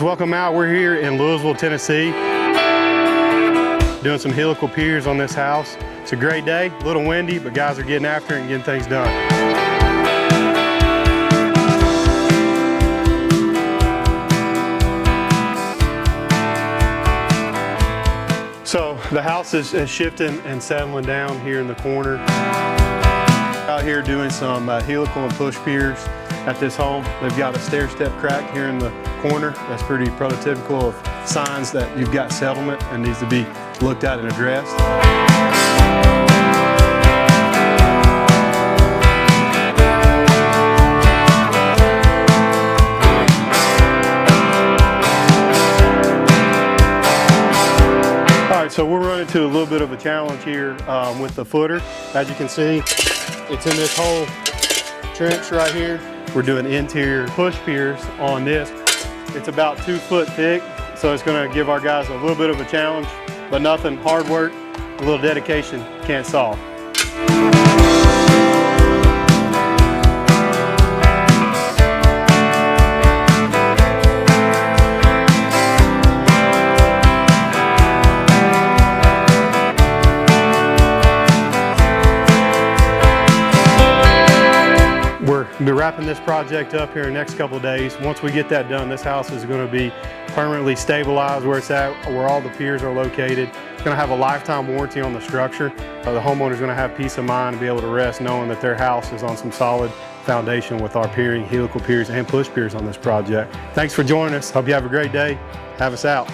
Welcome out. We're here in Louisville, Tennessee, doing some helical piers on this house. It's a great day, a little windy, but guys are getting after it and getting things done. So the house is shifting and settling down here in the corner. Out here doing some helical and push piers at this home. They've got a stair-step crack here in the corner. That's pretty prototypical of signs that you've got settlement and needs to be looked at and addressed. All right, so we're running into a little bit of a challenge here with the footer. As you can see, it's in this whole trench right here. We're doing interior push piers on this. It's about 2 foot thick, so it's gonna give our guys a little bit of a challenge, but nothing hard work, a little dedication can't solve. We're wrapping this project up here in the next couple of days. Once we get that done, this house is going to be permanently stabilized where it's at, where all the piers are located. It's going to have a lifetime warranty on the structure. The homeowner is going to have peace of mind and be able to rest knowing that their house is on some solid foundation with our piering, helical piers and push piers on this project. Thanks for joining us. Hope you have a great day. Have us out.